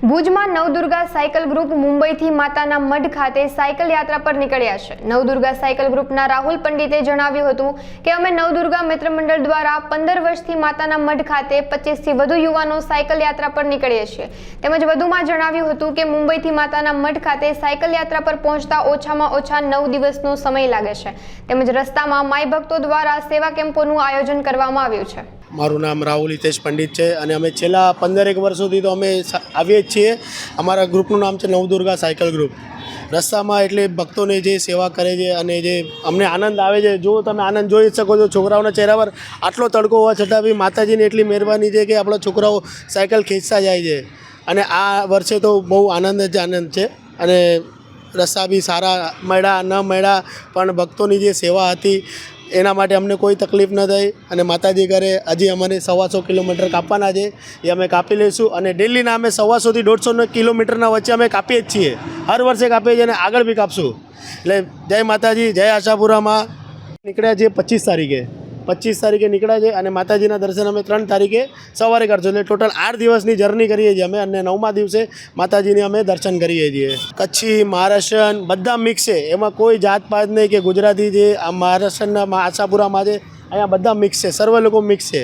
ભુજમાં Navdurga cycle group મુંબઈથી માતાના મઢ ખાતે સાયકલ યાત્રા પર નીકળ્યા છે। નવદુર્ગા સાયકલ ગ્રુપના રાહુલ પંડિતે જણાવ્યું હતું કે અમે નવદુર્ગા મિત્ર મંડળ દ્વારા 15 વર્ષથી માતાના મઢ ખાતે 25 થી વધુ યુવાનો સાયકલ યાત્રા પર નીકળીએ છીએ। તેમજ વધુમાં જણાવ્યું હતું કે મુંબઈથી માતાના મઢ ખાતે સાયકલ યાત્રા પર પહોંચતા ઓછામાં ઓછા 9 દિવસનો સમય લાગે છે। તેમજ રસ્તામાં માઈ ભક્તો દ્વારા સેવા કેમ્પોનું આયોજન કરવામાં આવ્યું છે। મારું નામ રાહુલ હિતેશ પંડિત છે અને અમે છેલ્લા 15 વર્ષોથી તો અમે આવીએ જ છીએ। અમારા ગ્રુપનું નામ છે નવદુર્ગા સાયકલ ગ્રુપ। રસ્તામાં એટલે ભક્તોને જે સેવા કરે છે અને જે અમને આનંદ આવે છે, જો તમે આનંદ જોઈ શકો છો। છોકરાઓના ચહેરા પર આટલો તડકો હોવા છતાં બી માતાજીની એટલી મહેરબાની છે કે આપણા છોકરાઓ સાયકલ ખેંચતા જાય છે અને આ વર્ષે તો બહુ આનંદ જ આનંદ છે। અને રસ્તા બી સારા મળ્યા ન મળ્યા પણ ભક્તોની જે સેવા હતી એના માટે અમને કોઈ તકલીફ ન થઈ અને માતાજી કરે હજી અમારે 125 કિલોમીટર કાપવાના છે, એ અમે કાપી લઈશું અને ડેલીના અમે 125 થી 150 કિલોમીટરના વચ્ચે અમે કાપીએ જ છીએ। હર વર્ષે કાપીએ છીએ અને આગળ બી કાપશું। એટલે જય માતાજી, જય આશાપુરામાં। નીકળ્યા છીએ 25 તારીખે નીકળ્યા છે અને માતાજીના દર્શન અમે 3 તારીખે સવારે કરશું। એટલે ટોટલ 8 દિવસની જર્ની કરીએ છીએ અમે અને 9મા દિવસે માતાજીને અમે દર્શન કરીએ છીએ। કચ્છી, મહારાષ્ટ્રન બધા મિક્સ છે, એમાં કોઈ જાતપાત નહીં કે ગુજરાતી જે આ મહારાષ્ટ્રના આશાપુરામાં છે, અહીંયા બધા મિક્સ છે, સર્વ લોકો મિક્સ છે।